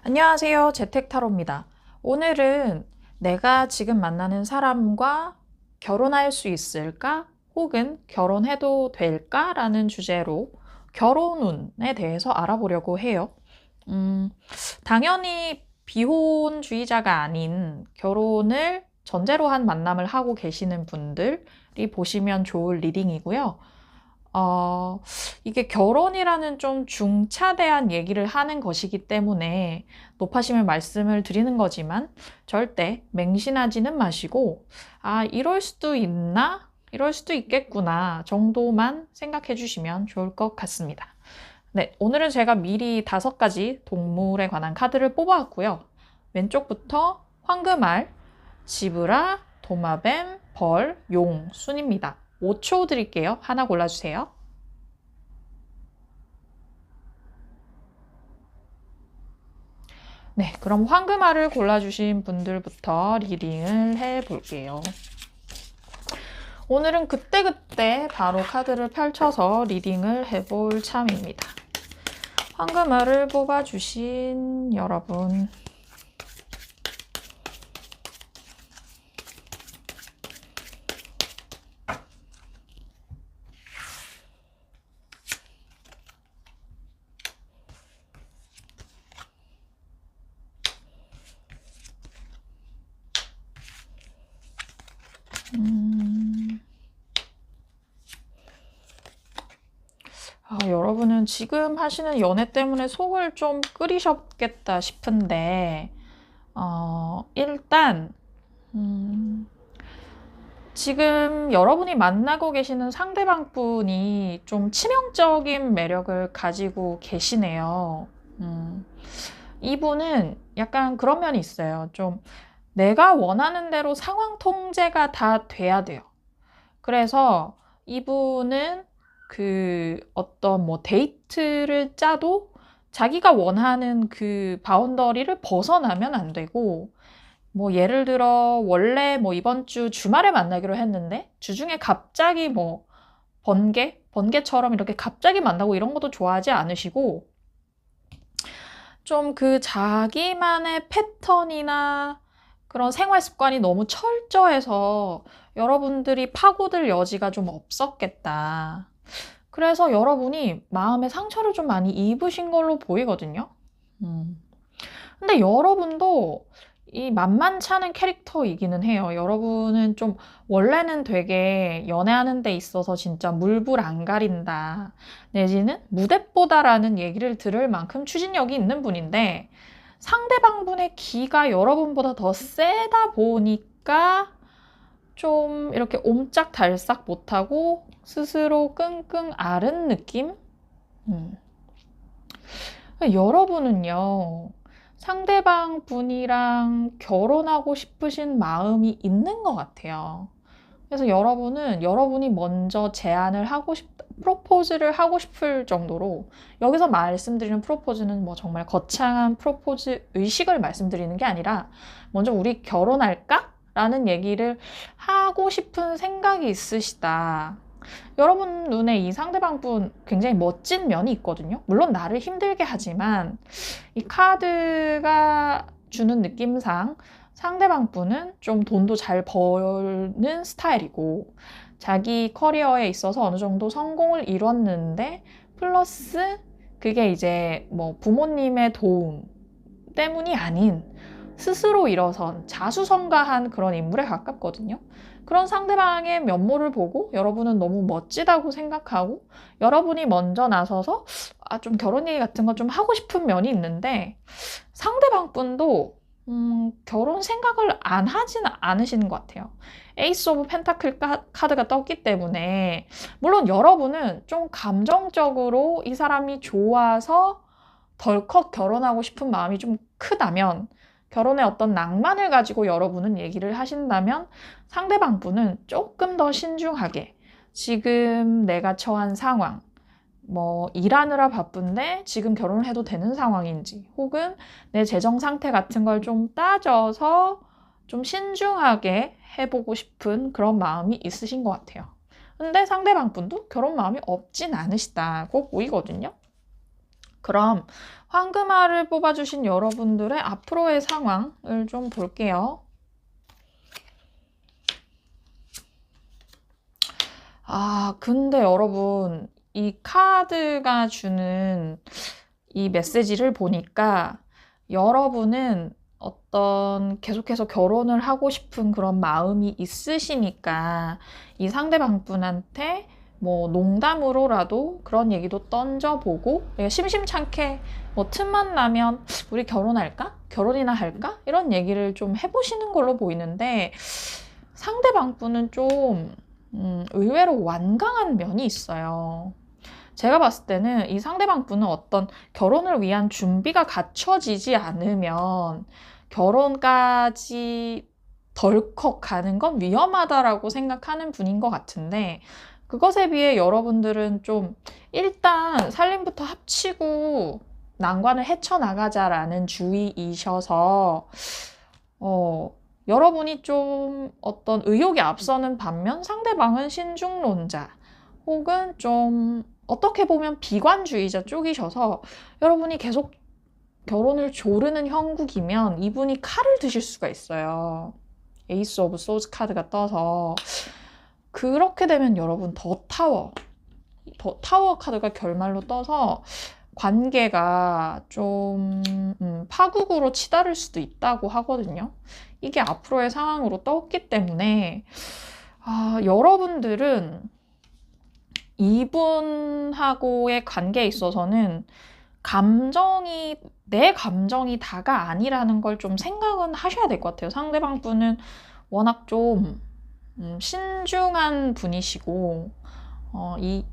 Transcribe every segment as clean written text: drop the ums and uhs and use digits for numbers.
안녕하세요. 재택타로입니다. 오늘은 내가 지금 만나는 사람과 결혼할 수 있을까? 혹은 결혼해도 될까? 라는 주제로 결혼운에 대해서 알아보려고 해요. 당연히 비혼주의자가 아닌 결혼을 전제로 한 만남을 하고 계시는 분들이 보시면 좋을 리딩이고요. 이게 결혼이라는 좀 중차대한 얘기를 하는 것이기 때문에 높아심을 말씀을 드리는 거지만 절대 맹신하지는 마시고, 이럴 수도 있나? 이럴 수도 있겠구나 정도만 생각해 주시면 좋을 것 같습니다. 네, 오늘은 제가 미리 5가지 동물에 관한 카드를 뽑아왔고요. 왼쪽부터 황금알, 지브라, 도마뱀, 벌, 용 순입니다. 5초 드릴게요. 하나 골라주세요. 네, 그럼 황금알을 골라주신 분들부터 리딩을 해볼게요. 오늘은 그때그때 바로 카드를 펼쳐서 리딩을 해볼 참입니다. 황금알을 뽑아주신 여러분, 여러분은 지금 하시는 연애 때문에 속을 좀 끓이셨겠다 싶은데, 일단 지금 여러분이 만나고 계시는 상대방 분이 좀 치명적인 매력을 가지고 계시네요. 이분은 약간 그런 면이 있어요. 좀 내가 원하는 대로 상황 통제가 다 돼야 돼요. 그래서 이분은 그 어떤 뭐 데이트를 짜도 자기가 원하는 그 바운더리를 벗어나면 안 되고, 뭐 예를 들어 원래 뭐 이번 주 주말에 만나기로 했는데 주중에 갑자기 뭐 번개처럼 이렇게 갑자기 만나고 이런 것도 좋아하지 않으시고, 좀 그 자기만의 패턴이나 그런 생활 습관이 너무 철저해서 여러분들이 파고들 여지가 좀 없었겠다. 그래서 여러분이 마음의 상처를 좀 많이 입으신 걸로 보이거든요. 근데 여러분도 이 만만치 않은 캐릭터이기는 해요. 여러분은 좀 원래는 되게 연애하는 데 있어서 진짜 물불 안 가린다, 내지는 무대뽀다라는 얘기를 들을 만큼 추진력이 있는 분인데, 상대방분의 기가 여러분보다 더 세다 보니까 좀 이렇게 옴짝달싹 못하고 스스로 끙끙 앓은 느낌? 여러분은요, 상대방 분이랑 결혼하고 싶으신 마음이 있는 것 같아요. 그래서 여러분은 여러분이 먼저 제안을 하고 프로포즈를 하고 싶을 정도로, 여기서 말씀드리는 프로포즈는 뭐 정말 거창한 프로포즈 의식을 말씀드리는 게 아니라 먼저 우리 결혼할까? 라는 얘기를 하고 싶은 생각이 있으시다. 여러분 눈에 이 상대방분 굉장히 멋진 면이 있거든요. 물론 나를 힘들게 하지만 이 카드가 주는 느낌상 상대방 분은 좀 돈도 잘 버는 스타일이고, 자기 커리어에 있어서 어느 정도 성공을 이뤘는데, 플러스 그게 이제 뭐 부모님의 도움 때문이 아닌 스스로 일어선 자수성가한 그런 인물에 가깝거든요. 그런 상대방의 면모를 보고 여러분은 너무 멋지다고 생각하고, 여러분이 먼저 나서서 좀 결혼 얘기 같은 거 좀 하고 싶은 면이 있는데, 상대방 분도 결혼 생각을 안 하지는 않으시는 것 같아요. 에이스 오브 펜타클 카드가 떴기 때문에, 물론 여러분은 좀 감정적으로 이 사람이 좋아서 덜컥 결혼하고 싶은 마음이 좀 크다면, 결혼의 어떤 낭만을 가지고 여러분은 얘기를 하신다면, 상대방 분은 조금 더 신중하게 지금 내가 처한 상황, 뭐 일하느라 바쁜데 지금 결혼을 해도 되는 상황인지, 혹은 내 재정 상태 같은 걸 좀 따져서 좀 신중하게 해보고 싶은 그런 마음이 있으신 것 같아요. 근데 상대방 분도 결혼 마음이 없진 않으시다고 보이거든요. 그럼 황금알을 뽑아주신 여러분들의 앞으로의 상황을 좀 볼게요. 근데 여러분, 이 카드가 주는 이 메시지를 보니까 여러분은 어떤 계속해서 결혼을 하고 싶은 그런 마음이 있으시니까 이 상대방분한테 뭐 농담으로라도 그런 얘기도 던져보고 심심찮게 뭐 틈만 나면 우리 결혼할까? 결혼이나 할까? 이런 얘기를 좀 해보시는 걸로 보이는데 상대방분은 좀 의외로 완강한 면이 있어요. 제가 봤을 때는 이 상대방 분은 어떤 결혼을 위한 준비가 갖춰지지 않으면 결혼까지 덜컥 가는 건 위험하다라고 생각하는 분인 것 같은데 그것에 비해 여러분들은 좀 일단 살림부터 합치고 난관을 헤쳐나가자라는 주의이셔서 여러분이 좀 어떤 의욕이 앞서는 반면 상대방은 신중론자 혹은 좀 어떻게 보면 비관주의자 쪽이셔서 여러분이 계속 결혼을 조르는 형국이면 이분이 칼을 드실 수가 있어요. 에이스 오브 소즈 카드가 떠서 그렇게 되면 여러분 더 타워 카드가 결말로 떠서 관계가 좀 파국으로 치달을 수도 있다고 하거든요. 이게 앞으로의 상황으로 떴기 때문에 여러분들은 이분하고의 관계에 있어서는 내 감정이 다가 아니라는 걸 좀 생각은 하셔야 될 것 같아요. 상대방 분은 워낙 좀 신중한 분이시고 이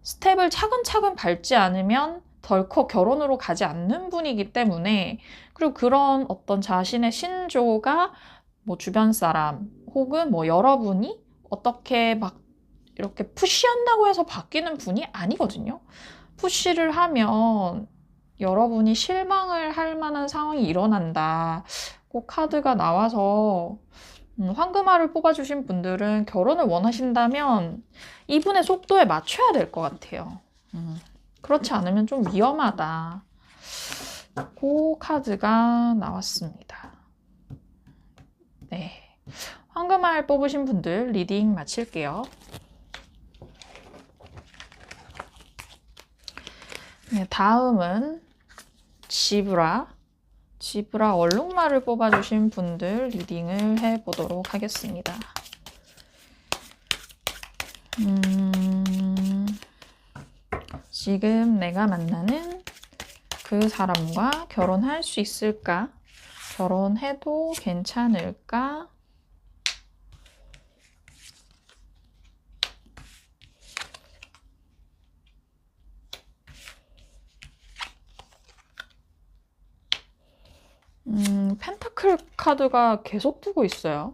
스텝을 차근차근 밟지 않으면 덜컥 결혼으로 가지 않는 분이기 때문에 그리고 그런 어떤 자신의 신조가 뭐 주변 사람 혹은 뭐 여러분이 어떻게 막 이렇게 푸시한다고 해서 바뀌는 분이 아니거든요. 푸시를 하면 여러분이 실망을 할 만한 상황이 일어난다. 꼭 카드가 나와서 황금알을 뽑아주신 분들은 결혼을 원하신다면 이분의 속도에 맞춰야 될 것 같아요. 그렇지 않으면 좀 위험하다. 그 카드가 나왔습니다. 네, 황금알 뽑으신 분들 리딩 마칠게요. 네, 다음은 지브라 얼룩말을 뽑아주신 분들 리딩을 해보도록 하겠습니다. 지금 내가 만나는 그 사람과 결혼할 수 있을까? 결혼해도 괜찮을까? 펜타클 카드가 계속 뜨고 있어요.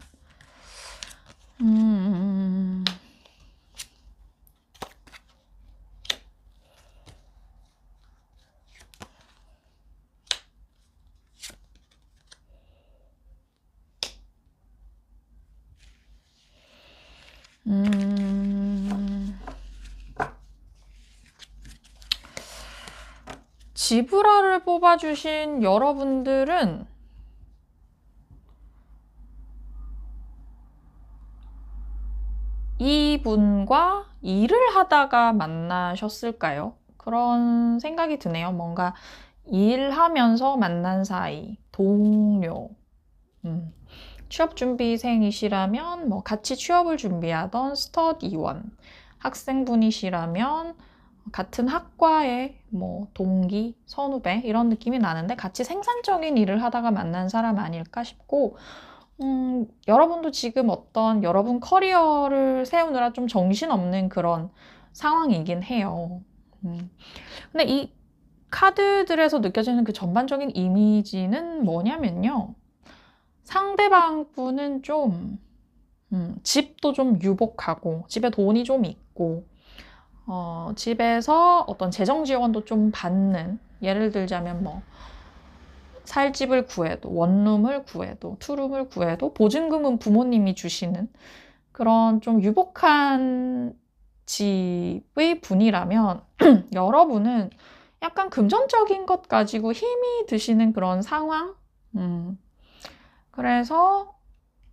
지브라를 뽑아주신 여러분들은 이분과 일을 하다가 만나셨을까요? 그런 생각이 드네요. 뭔가 일하면서 만난 사이, 동료, 취업준비생이시라면 뭐 같이 취업을 준비하던 스터디원, 학생분이시라면 같은 학과의 뭐 동기, 선후배 이런 느낌이 나는데 같이 생산적인 일을 하다가 만난 사람 아닐까 싶고 여러분도 지금 어떤 여러분 커리어를 세우느라 좀 정신없는 그런 상황이긴 해요. 근데 이 카드들에서 느껴지는 그 전반적인 이미지는 뭐냐면요. 상대방 분은 좀 집도 좀 유복하고 집에 돈이 좀 있고 집에서 어떤 재정 지원도 좀 받는 예를 들자면 뭐 살 집을 구해도 원룸을 구해도 투룸을 구해도 보증금은 부모님이 주시는 그런 좀 유복한 집의 분이라면 여러분은 약간 금전적인 것 가지고 힘이 드시는 그런 상황? 그래서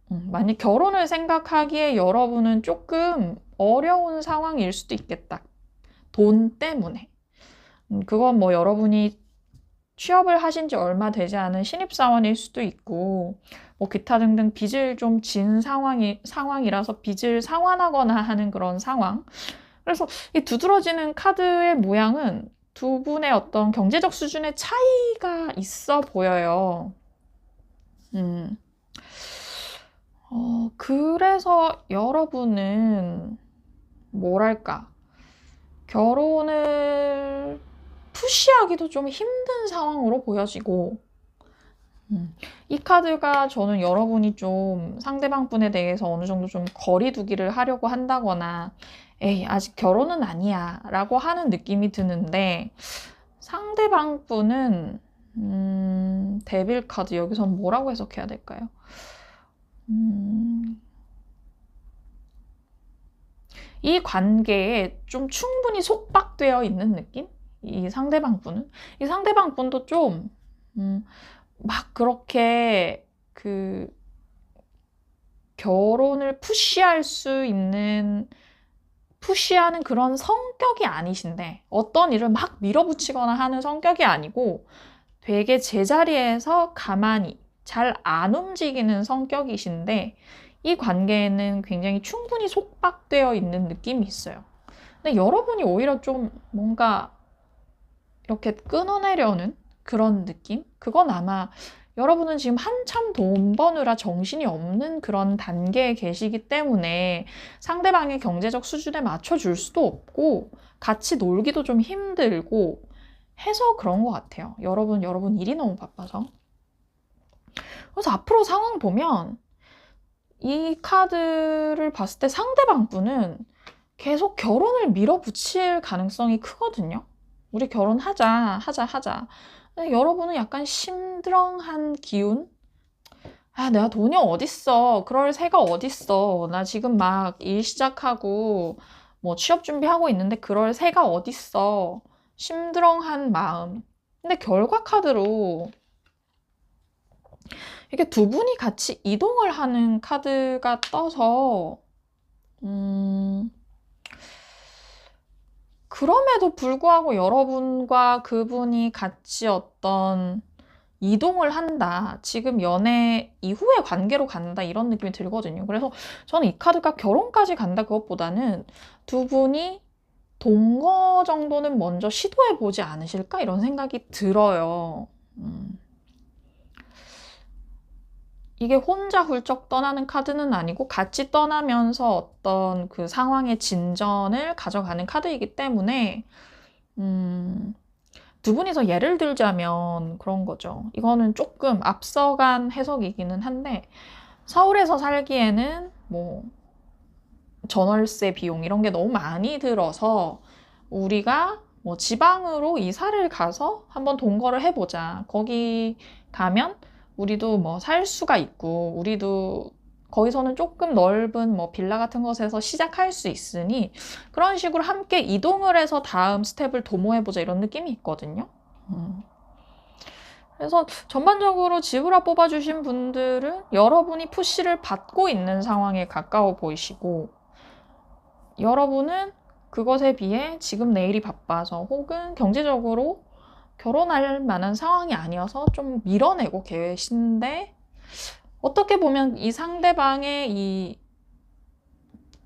만약 결혼을 생각하기에 여러분은 조금 어려운 상황일 수도 있겠다. 돈 때문에. 그건 뭐 여러분이 취업을 하신 지 얼마 되지 않은 신입사원일 수도 있고, 뭐 기타 등등 빚을 좀 진 상황이라서 빚을 상환하거나 하는 그런 상황. 그래서 이 두드러지는 카드의 모양은 두 분의 어떤 경제적 수준의 차이가 있어 보여요. 그래서 여러분은 뭐랄까, 결혼을 푸시하기도 좀 힘든 상황으로 보여지고, 이 카드가 저는 여러분이 좀 상대방 분에 대해서 어느 정도 좀 거리 두기를 하려고 한다거나, 에이, 아직 결혼은 아니야 라고 하는 느낌이 드는데, 상대방 분은, 데빌 카드, 여기선 뭐라고 해석해야 될까요? 이 관계에 좀 충분히 속박되어 있는 느낌? 이 상대방 분은? 이 상대방 분도 좀, 막 그렇게 결혼을 푸시하는 그런 성격이 아니신데, 어떤 일을 막 밀어붙이거나 하는 성격이 아니고, 되게 제자리에서 가만히 잘 안 움직이는 성격이신데, 이 관계에는 굉장히 충분히 속박되어 있는 느낌이 있어요. 근데 여러분이 오히려 좀 뭔가 이렇게 끊어내려는 그런 느낌? 그건 아마 여러분은 지금 한참 돈 버느라 정신이 없는 그런 단계에 계시기 때문에 상대방의 경제적 수준에 맞춰줄 수도 없고 같이 놀기도 좀 힘들고 해서 그런 것 같아요. 여러분 일이 너무 바빠서. 그래서 앞으로 상황 보면 이 카드를 봤을 때 상대방 분은 계속 결혼을 밀어붙일 가능성이 크거든요. 우리 결혼하자, 하자. 근데 여러분은 약간 심드렁한 기운? 아, 내가 돈이 어딨어. 그럴 새가 어딨어. 나 지금 막 일 시작하고 뭐 취업 준비하고 있는데 그럴 새가 어딨어. 심드렁한 마음. 근데 결과 카드로 이게 두 분이 같이 이동을 하는 카드가 떠서 그럼에도 불구하고 여러분과 그분이 같이 어떤 이동을 한다. 지금 연애 이후의 관계로 간다. 이런 느낌이 들거든요. 그래서 저는 이 카드가 결혼까지 간다 그것보다는 두 분이 동거 정도는 먼저 시도해 보지 않으실까? 이런 생각이 들어요. 이게 혼자 훌쩍 떠나는 카드는 아니고 같이 떠나면서 어떤 그 상황의 진전을 가져가는 카드이기 때문에 두 분이서 예를 들자면 그런 거죠. 이거는 조금 앞서간 해석이기는 한데 서울에서 살기에는 뭐 전월세 비용 이런 게 너무 많이 들어서 우리가 뭐 지방으로 이사를 가서 한번 동거를 해보자. 거기 가면 우리도 뭐 살 수가 있고 우리도 거기서는 조금 넓은 뭐 빌라 같은 곳에서 시작할 수 있으니 그런 식으로 함께 이동을 해서 다음 스텝을 도모해보자 이런 느낌이 있거든요. 그래서 전반적으로 지브라 뽑아주신 분들은 여러분이 푸시를 받고 있는 상황에 가까워 보이시고 여러분은 그것에 비해 지금 내일이 바빠서 혹은 경제적으로 결혼할 만한 상황이 아니어서 좀 밀어내고 계신데 어떻게 보면 이 상대방의 이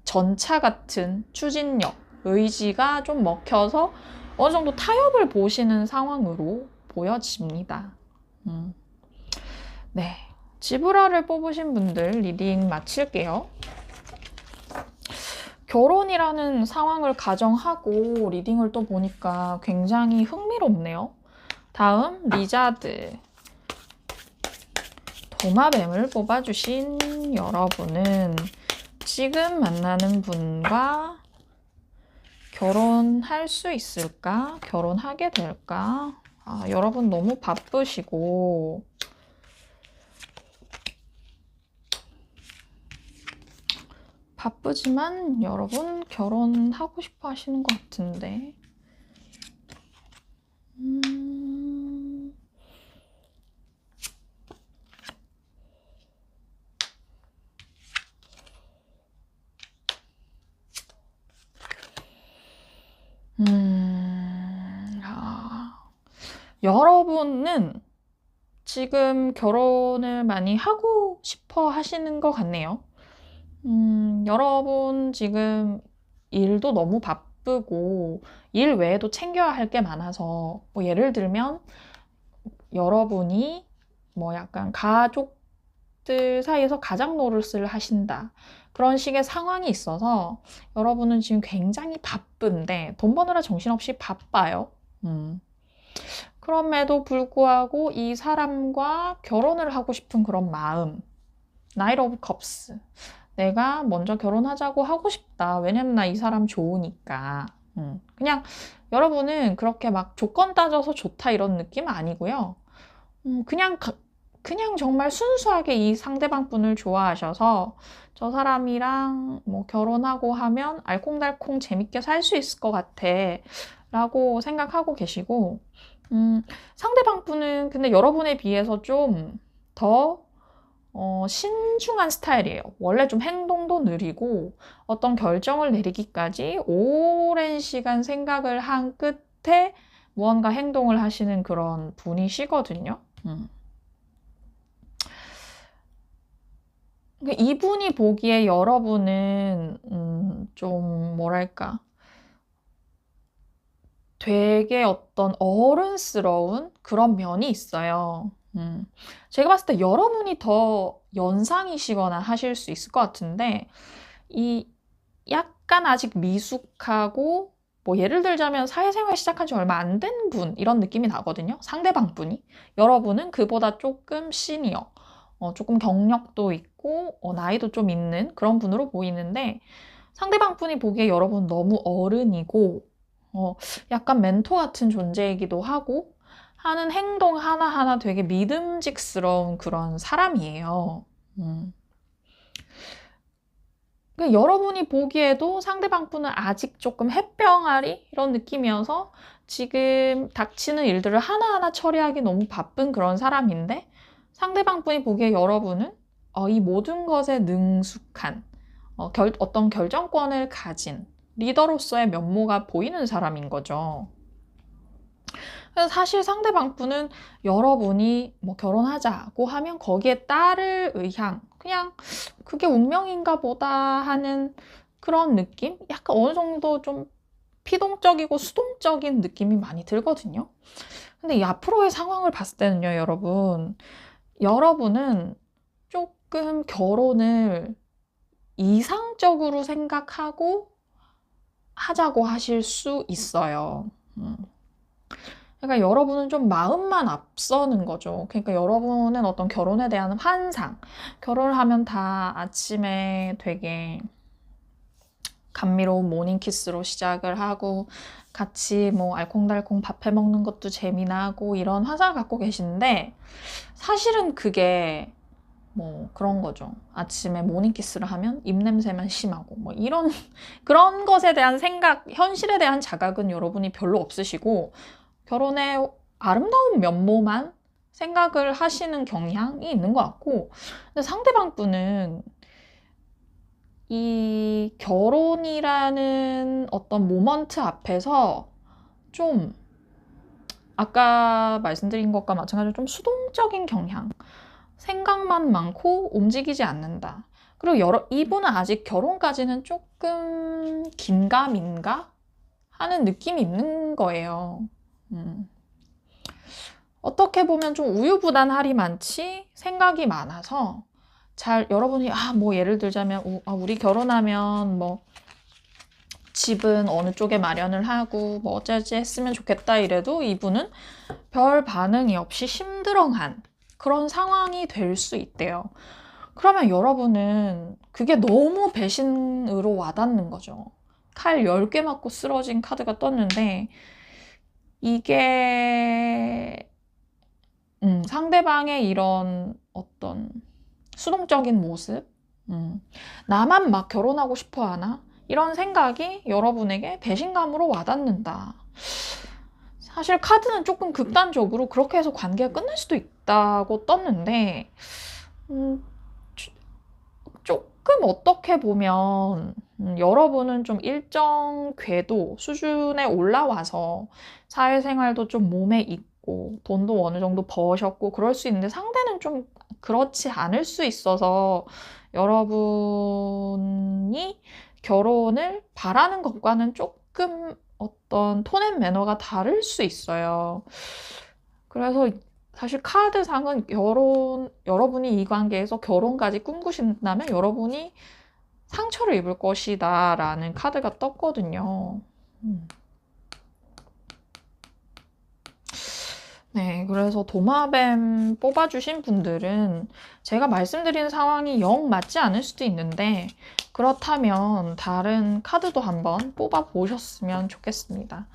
전차 같은 추진력, 의지가 좀 먹혀서 어느 정도 타협을 보시는 상황으로 보여집니다. 네, 지브라를 뽑으신 분들 리딩 마칠게요. 결혼이라는 상황을 가정하고 리딩을 또 보니까 굉장히 흥미롭네요. 다음 리자드 도마뱀을 뽑아주신 여러분은 지금 만나는 분과 결혼할 수 있을까? 결혼하게 될까? 아, 여러분 너무 바쁘시고 바쁘지만 여러분 결혼하고 싶어 하시는 것 같은데 음, 여러분은 지금 결혼을 많이 하고 싶어 하시는 것 같네요. 여러분 지금 일도 너무 바쁘고 일 외에도 챙겨야 할 게 많아서 뭐 예를 들면 여러분이 뭐 약간 가족들 사이에서 가장 노릇을 하신다. 그런 식의 상황이 있어서 여러분은 지금 굉장히 바쁜데 돈 버느라 정신없이 바빠요. 그럼에도 불구하고 이 사람과 결혼을 하고 싶은 그런 마음, 나이트 오브 컵스. 내가 먼저 결혼하자고 하고 싶다. 왜냐면 나 이 사람 좋으니까. 그냥 여러분은 그렇게 막 조건 따져서 좋다 이런 느낌 아니고요. 그냥 정말 순수하게 이 상대방 분을 좋아하셔서 저 사람이랑 뭐 결혼하고 하면 알콩달콩 재밌게 살 수 있을 것 같아. 라고 생각하고 계시고, 상대방 분은 근데 여러분에 비해서 좀 더 신중한 스타일이에요. 원래 좀 행동도 느리고 어떤 결정을 내리기까지 오랜 시간 생각을 한 끝에 무언가 행동을 하시는 그런 분이시거든요. 이분이 보기에 여러분은 좀 뭐랄까 되게 어떤 어른스러운 그런 면이 있어요. 제가 봤을 때 여러분이 더 연상이시거나 하실 수 있을 것 같은데 이 약간 아직 미숙하고 뭐 예를 들자면 사회생활 시작한 지 얼마 안 된 분 이런 느낌이 나거든요. 상대방 분이. 여러분은 그보다 조금 시니어, 조금 경력도 있고 나이도 좀 있는 그런 분으로 보이는데 상대방 분이 보기에 여러분 너무 어른이고 약간 멘토 같은 존재이기도 하고 하는 행동 하나하나 되게 믿음직스러운 그런 사람이에요. 여러분이 보기에도 상대방 분은 아직 조금 햇병아리 이런 느낌이어서 지금 닥치는 일들을 하나하나 처리하기 너무 바쁜 그런 사람인데 상대방 분이 보기에 여러분은 이 모든 것에 능숙한 어떤 결정권을 가진 리더로서의 면모가 보이는 사람인 거죠. 그래서 사실 상대방 분은 여러분이 뭐 결혼하자고 하면 거기에 따를 의향, 그냥 그게 운명인가 보다 하는 그런 느낌? 약간 어느 정도 좀 피동적이고 수동적인 느낌이 많이 들거든요. 근데 이 앞으로의 상황을 봤을 때는요, 여러분은 조금 결혼을 이상적으로 생각하고 하자고 하실 수 있어요. 그러니까 여러분은 좀 마음만 앞서는 거죠. 그러니까 여러분은 어떤 결혼에 대한 환상, 결혼을 하면 다 아침에 되게 감미로운 모닝키스로 시작을 하고 같이 뭐 알콩달콩 밥 해 먹는 것도 재미나고 이런 환상을 갖고 계신데 사실은 그게 뭐 그런 거죠. 아침에 모닝키스를 하면 입냄새만 심하고 뭐 이런 그런 것에 대한 생각, 현실에 대한 자각은 여러분이 별로 없으시고 결혼의 아름다운 면모만 생각을 하시는 경향이 있는 것 같고 근데 상대방 분은 이 결혼이라는 어떤 모먼트 앞에서 좀 아까 말씀드린 것과 마찬가지로 좀 수동적인 경향 생각만 많고 움직이지 않는다. 그리고 이분은 아직 결혼까지는 조금 긴가민가 하는 느낌이 있는 거예요. 어떻게 보면 좀 우유부단할이 많지 생각이 많아서 여러분이 뭐 예를 들자면 우리 결혼하면 뭐 집은 어느 쪽에 마련을 하고 뭐 어쩌지 했으면 좋겠다 이래도 이분은 별 반응이 없이 심드렁한 그런 상황이 될 수 있대요. 그러면 여러분은 그게 너무 배신으로 와닿는 거죠. 칼 10개 맞고 쓰러진 카드가 떴는데 이게 상대방의 이런 어떤 수동적인 모습, 나만 막 결혼하고 싶어 하나? 이런 생각이 여러분에게 배신감으로 와닿는다. 사실 카드는 조금 극단적으로 그렇게 해서 관계가 끝날 수도 있다고 떴는데, 조금 어떻게 보면 여러분은 좀 일정 궤도 수준에 올라와서 사회생활도 좀 몸에 익고 돈도 어느 정도 버셨고 그럴 수 있는데, 상대는 좀 그렇지 않을 수 있어서 여러분이 결혼을 바라는 것과는 조금 어떤 톤앤 매너가 다를 수 있어요. 그래서 사실 카드상은 여러분이 이 관계에서 결혼까지 꿈꾸신다면 여러분이 상처를 입을 것이다 라는 카드가 떴거든요. 네, 그래서 도마뱀 뽑아주신 분들은 제가 말씀드린 상황이 영 맞지 않을 수도 있는데, 그렇다면 다른 카드도 한번 뽑아보셨으면 좋겠습니다.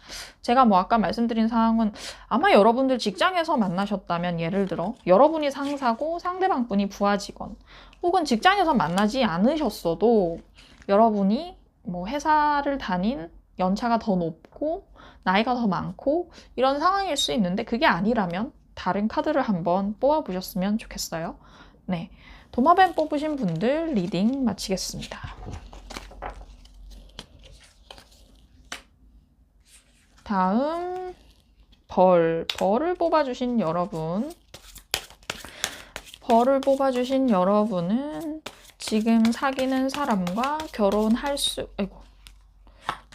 제가 뭐 아까 말씀드린 상황은 아마 여러분들 직장에서 만나셨다면, 예를 들어 여러분이 상사고 상대방 분이 부하 직원, 혹은 직장에서 만나지 않으셨어도 여러분이 뭐 회사를 다닌 연차가 더 높고 나이가 더 많고 이런 상황일 수 있는데, 그게 아니라면 다른 카드를 한번 뽑아보셨으면 좋겠어요. 네, 도마뱀 뽑으신 분들 리딩 마치겠습니다. 다음 벌을 뽑아주신 여러분. 벌을 뽑아주신 여러분은 지금 사귀는 사람과 결혼할 수, 아이고,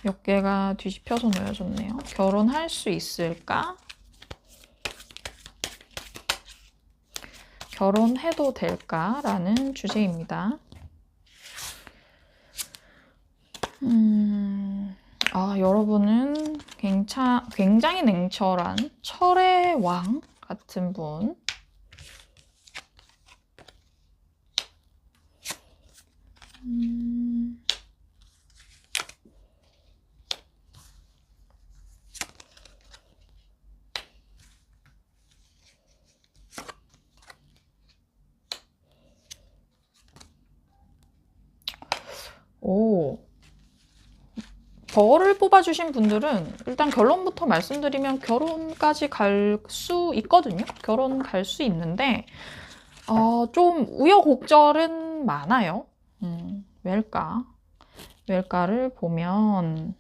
몇 개가 뒤집혀서 놓여졌네요. 결혼할 수 있을까? 결혼해도 될까? 라는 주제입니다. 여러분은 굉장히 냉철한 철의 왕 같은 분. 벌을 뽑아주신 분들은 일단 결론부터 말씀드리면 결혼까지 갈 수 있거든요. 결혼 갈 수 있는데 좀 우여곡절은 많아요. 왜일까? 왜일까를 보면,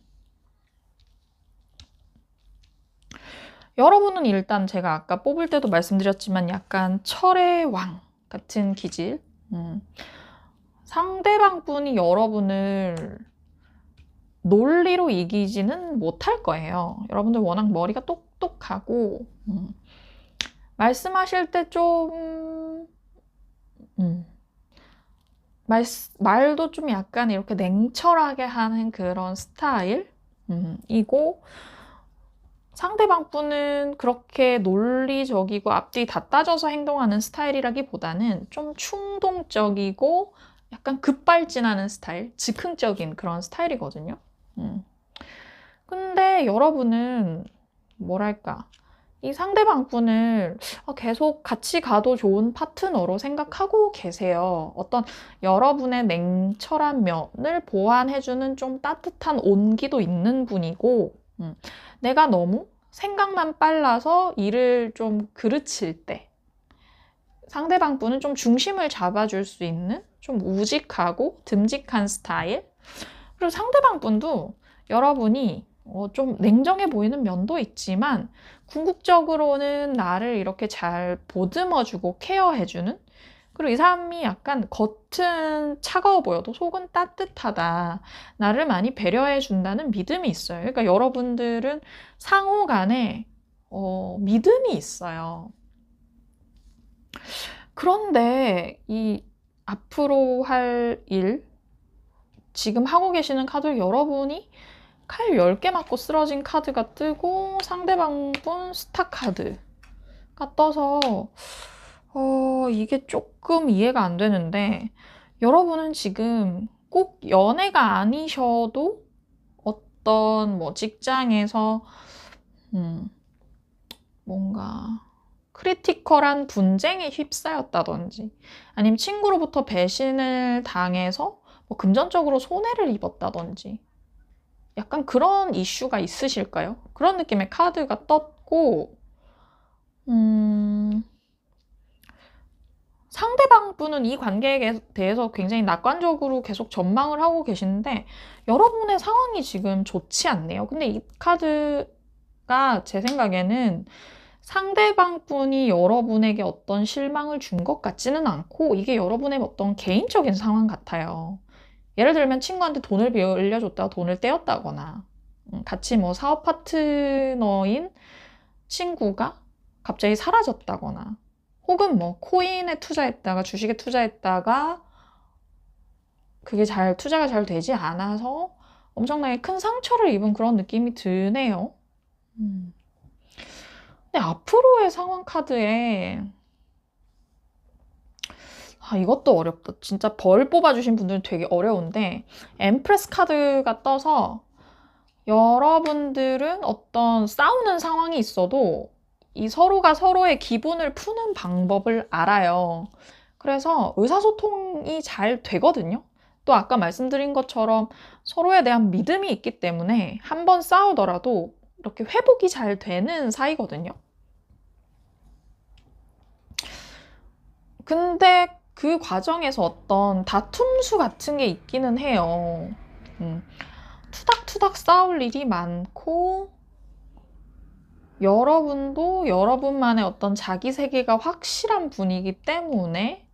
여러분은 일단 제가 아까 뽑을 때도 말씀드렸지만 약간 철의 왕 같은 기질. 상대방 분이 여러분을 논리로 이기지는 못할 거예요. 여러분들 워낙 머리가 똑똑하고 말씀하실 때 좀 말도 좀 약간 이렇게 냉철하게 하는 그런 스타일이고, 상대방 분은 그렇게 논리적이고 앞뒤 다 따져서 행동하는 스타일이라기보다는 좀 충동적이고 약간 급발진하는 스타일, 즉흥적인 그런 스타일이거든요. 근데 여러분은 뭐랄까, 이 상대방 분을 계속 같이 가도 좋은 파트너로 생각하고 계세요. 어떤 여러분의 냉철한 면을 보완해주는 좀 따뜻한 온기도 있는 분이고, 내가 너무 생각만 빨라서 일을 좀 그르칠 때 상대방 분은 좀 중심을 잡아줄 수 있는 좀 우직하고 듬직한 스타일. 그리고 상대방 분도 여러분이 좀 냉정해 보이는 면도 있지만 궁극적으로는 나를 이렇게 잘 보듬어주고 케어해주는, 그리고 이 사람이 약간 겉은 차가워 보여도 속은 따뜻하다, 나를 많이 배려해준다는 믿음이 있어요. 그러니까 여러분들은 상호 간에 믿음이 있어요. 그런데 이 앞으로 할 일, 지금 하고 계시는 카드를 여러분이 칼 10개 맞고 쓰러진 카드가 뜨고 상대방 분 스타 카드가 떠서 이게 조금 이해가 안 되는데, 여러분은 지금 꼭 연애가 아니셔도 어떤 뭐 직장에서 뭔가 크리티컬한 분쟁에 휩싸였다든지, 아니면 친구로부터 배신을 당해서 뭐 금전적으로 손해를 입었다든지, 약간 그런 이슈가 있으실까요? 그런 느낌의 카드가 떴고, 같고, 상대방 분은 이 관계에 대해서 굉장히 낙관적으로 계속 전망을 하고 계시는데 여러분의 상황이 지금 좋지 않네요. 근데 이 카드가 제 생각에는 상대방 분이 여러분에게 어떤 실망을 준 것 같지는 않고 이게 여러분의 어떤 개인적인 상황 같아요. 예를 들면 친구한테 돈을 빌려줬다가 돈을 떼었다거나 같이 뭐 사업 파트너인 친구가 갑자기 사라졌다거나 혹은 뭐 코인에 투자했다가 주식에 투자했다가 그게 투자가 잘 되지 않아서 엄청나게 큰 상처를 입은 그런 느낌이 드네요. 근데 앞으로의 상황 카드에 이것도 어렵다. 진짜 벌 뽑아주신 분들은 되게 어려운데 엠프레스 카드가 떠서 여러분들은 어떤 싸우는 상황이 있어도 이 서로가 서로의 기분을 푸는 방법을 알아요. 그래서 의사소통이 잘 되거든요. 또 아까 말씀드린 것처럼 서로에 대한 믿음이 있기 때문에 한번 싸우더라도 이렇게 회복이 잘 되는 사이거든요. 근데 그 과정에서 어떤 다툼수 같은 게 있기는 해요. 투닥투닥 싸울 일이 많고 여러분도 여러분만의 어떤 자기 세계가 확실한 분이기 때문에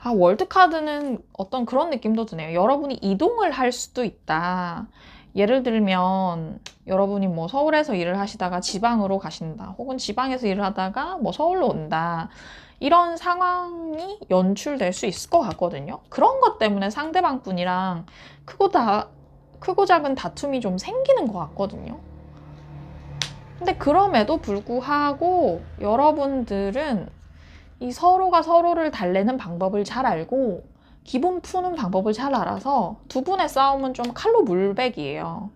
월드카드는 어떤 그런 느낌도 드네요. 여러분이 이동을 할 수도 있다. 예를 들면 여러분이 뭐 서울에서 일을 하시다가 지방으로 가신다. 혹은 지방에서 일을 하다가 뭐 서울로 온다. 이런 상황이 연출될 수 있을 것 같거든요. 그런 것 때문에 상대방 분이랑 크고 작은 다툼이 좀 생기는 것 같거든요. 근데 그럼에도 불구하고 여러분들은 이 서로가 서로를 달래는 방법을 잘 알고 기분 푸는 방법을 잘 알아서 두 분의 싸움은 좀 칼로 물베기예요.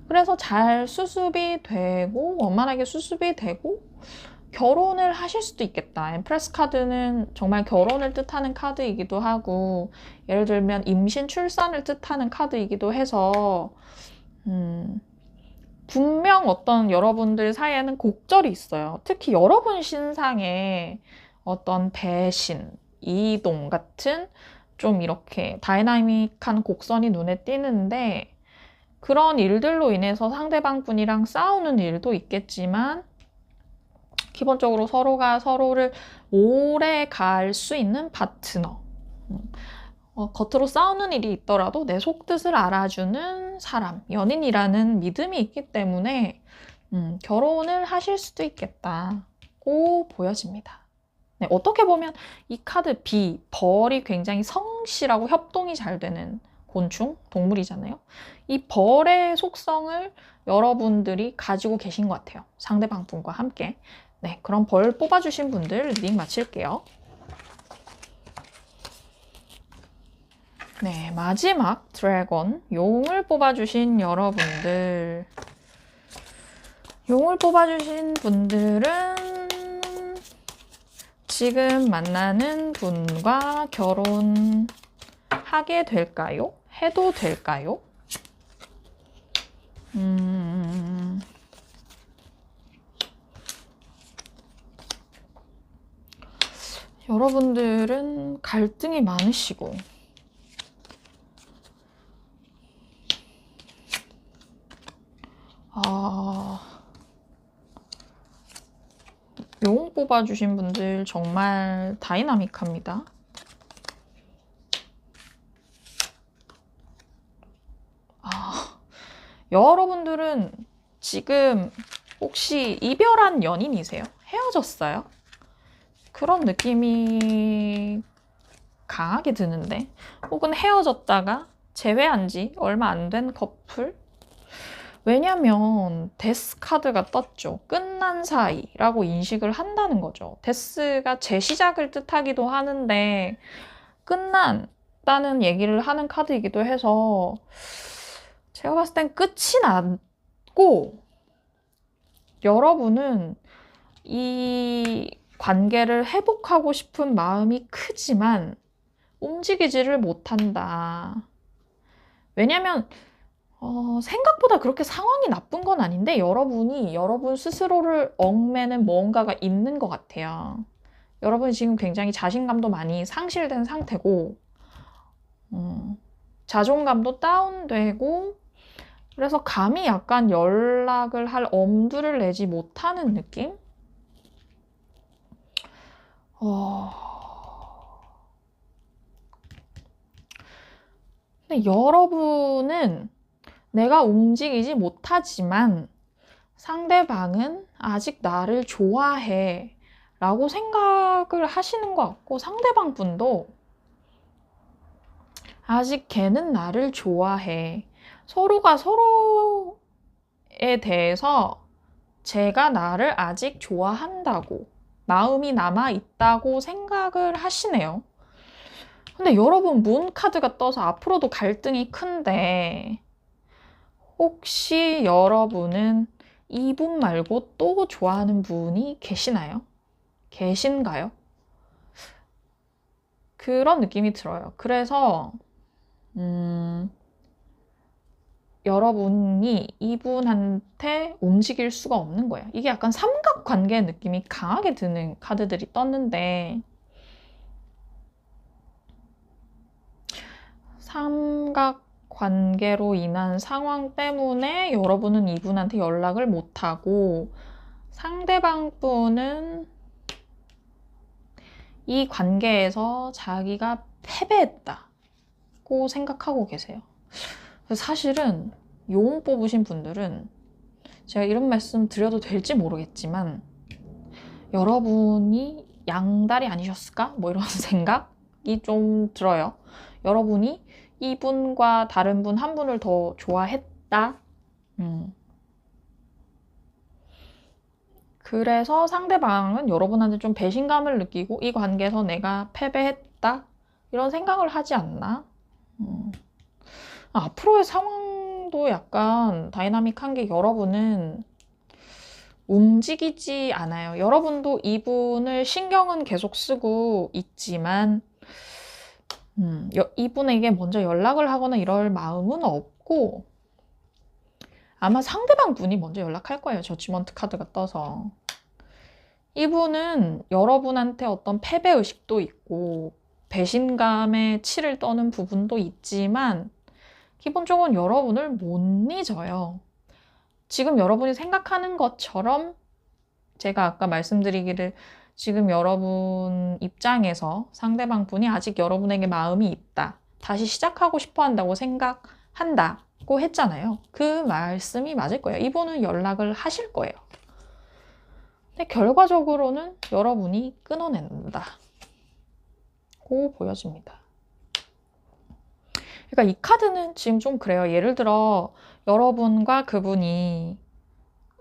그래서 잘 수습이 되고 원만하게 수습이 되고 결혼을 하실 수도 있겠다. 엠프레스 카드는 정말 결혼을 뜻하는 카드이기도 하고 예를 들면 임신, 출산을 뜻하는 카드이기도 해서 분명 어떤 여러분들 사이에는 곡절이 있어요. 특히 여러분 신상에 어떤 배신, 이동 같은 좀 이렇게 다이나믹한 곡선이 눈에 띄는데 그런 일들로 인해서 상대방 분이랑 싸우는 일도 있겠지만 기본적으로 서로가 서로를 오래 갈 수 있는 파트너. 겉으로 싸우는 일이 있더라도 내 속뜻을 알아주는 사람, 연인이라는 믿음이 있기 때문에 결혼을 하실 수도 있겠다고 보여집니다. 네, 어떻게 보면 이 카드 벌이 굉장히 성실하고 협동이 잘 되는 곤충, 동물이잖아요. 이 벌의 속성을 여러분들이 가지고 계신 것 같아요. 상대방 분과 함께. 네, 그럼 벌 뽑아주신 분들 리딩 마칠게요. 네, 마지막 드래곤, 용을 뽑아주신 여러분들. 용을 뽑아주신 분들은 지금 만나는 분과 결혼하게 될까요? 해도 될까요? 여러분들은 갈등이 많으시고 용 뽑아주신 분들 정말 다이나믹합니다. 여러분들은 지금 혹시 이별한 연인이세요? 헤어졌어요? 그런 느낌이 강하게 드는데 혹은 헤어졌다가 재회한 지 얼마 안 된 커플? 왜냐면 데스 카드가 떴죠. 끝난 사이라고 인식을 한다는 거죠. 데스가 재시작을 뜻하기도 하는데 끝난다는 얘기를 하는 카드이기도 해서 제가 봤을 땐 끝이 났고 여러분은 이 관계를 회복하고 싶은 마음이 크지만 움직이지를 못한다. 왜냐면 생각보다 그렇게 상황이 나쁜 건 아닌데 여러분이 여러분 스스로를 얽매는 뭔가가 있는 것 같아요. 여러분이 지금 굉장히 자신감도 많이 상실된 상태고 자존감도 다운되고 그래서 감히 약간 연락을 할 엄두를 내지 못하는 느낌? 근데 여러분은 내가 움직이지 못하지만 상대방은 아직 나를 좋아해 라고 생각을 하시는 것 같고 상대방 분도 아직 걔는 나를 좋아해. 서로가 서로에 대해서 제가 나를 아직 좋아한다고 마음이 남아있다고 생각을 하시네요. 근데 여러분 문 카드가 떠서 앞으로도 갈등이 큰데 혹시 여러분은 이분 말고 또 좋아하는 분이 계시나요? 계신가요? 그런 느낌이 들어요. 그래서 여러분이 이분한테 움직일 수가 없는 거예요. 이게 약간 삼각관계 느낌이 강하게 드는 카드들이 떴는데 삼각관계로 인한 상황 때문에 여러분은 이분한테 연락을 못하고 상대방 분은 이 관계에서 자기가 패배했다고 생각하고 계세요. 사실은 용 뽑으신 분들은 제가 이런 말씀 드려도 될지 모르겠지만 여러분이 양다리 아니셨을까? 뭐 이런 생각이 좀 들어요. 여러분이 이분과 다른 분 한 분을 더 좋아했다. 그래서 상대방은 여러분한테 좀 배신감을 느끼고 이 관계에서 내가 패배했다. 이런 생각을 하지 않나? 앞으로의 상황도 약간 다이나믹한 게 여러분은 움직이지 않아요. 여러분도 이분을 신경은 계속 쓰고 있지만 이분에게 먼저 연락을 하거나 이럴 마음은 없고 아마 상대방 분이 먼저 연락할 거예요. 저지먼트 카드가 떠서. 이분은 여러분한테 어떤 패배의식도 있고 배신감에 치를 떠는 부분도 있지만 기본적으로 여러분을 못 잊어요. 지금 여러분이 생각하는 것처럼 제가 아까 말씀드리기를 지금 여러분 입장에서 상대방 분이 아직 여러분에게 마음이 있다. 다시 시작하고 싶어 한다고 생각한다고 했잖아요. 그 말씀이 맞을 거예요. 이분은 연락을 하실 거예요. 근데 결과적으로는 여러분이 끊어낸다. 고 보여집니다. 그러니까 이 카드는 지금 좀 그래요. 예를 들어 여러분과 그분이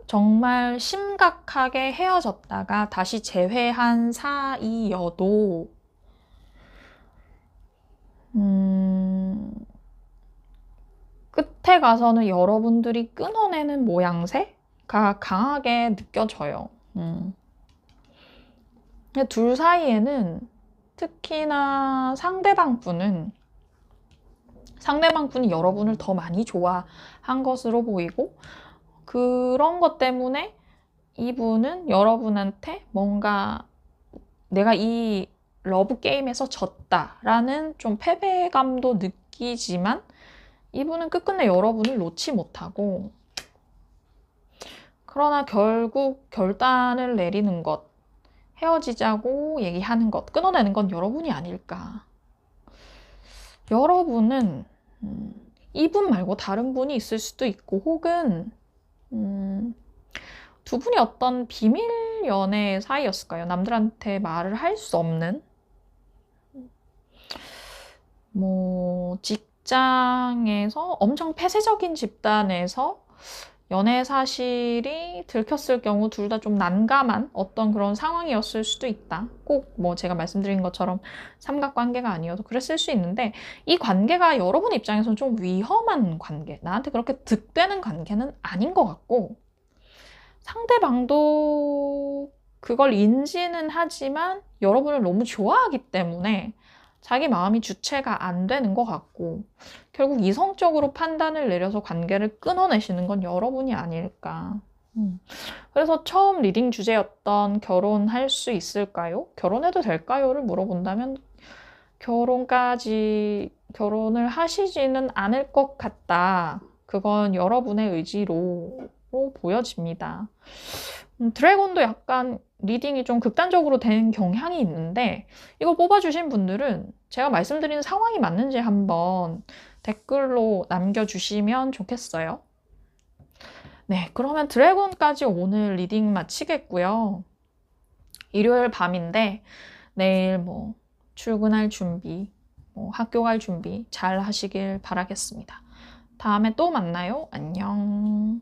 정말 심각하게 헤어졌다가 다시 재회한 사이여도 끝에 가서는 여러분들이 끊어내는 모양새가 강하게 느껴져요. 둘 사이에는 특히나 상대방 분이 여러분을 더 많이 좋아한 것으로 보이고 그런 것 때문에 이분은 여러분한테 뭔가 내가 이 러브 게임에서 졌다라는 좀 패배감도 느끼지만 이분은 끝끝내 여러분을 놓지 못하고 그러나 결국 결단을 내리는 것, 헤어지자고 얘기하는 것, 끊어내는 건 여러분이 아닐까. 여러분은 이분 말고 다른 분이 있을 수도 있고 혹은 두 분이 어떤 비밀 연애 사이였을까요? 남들한테 말을 할 수 없는 뭐 직장에서 엄청 폐쇄적인 집단에서 연애 사실이 들켰을 경우 둘 다 좀 난감한 어떤 그런 상황이었을 수도 있다. 꼭 뭐 제가 말씀드린 것처럼 삼각관계가 아니어도 그랬을 수 있는데 이 관계가 여러분 입장에서는 좀 위험한 관계, 나한테 그렇게 득되는 관계는 아닌 것 같고 상대방도 그걸 인지는 하지만 여러분을 너무 좋아하기 때문에 자기 마음이 주체가 안 되는 것 같고 결국 이성적으로 판단을 내려서 관계를 끊어내시는 건 여러분이 아닐까. 그래서 처음 리딩 주제였던 결혼할 수 있을까요? 결혼해도 될까요?를 물어본다면 결혼을 하시지는 않을 것 같다. 그건 여러분의 의지로 보여집니다. 드래곤도 약간 리딩이 좀 극단적으로 된 경향이 있는데 이거 뽑아주신 분들은 제가 말씀드린 상황이 맞는지 한번 댓글로 남겨주시면 좋겠어요. 네, 그러면 드래곤까지 오늘 리딩 마치겠고요. 일요일 밤인데 내일 뭐 출근할 준비, 뭐 학교 갈 준비 잘 하시길 바라겠습니다. 다음에 또 만나요. 안녕.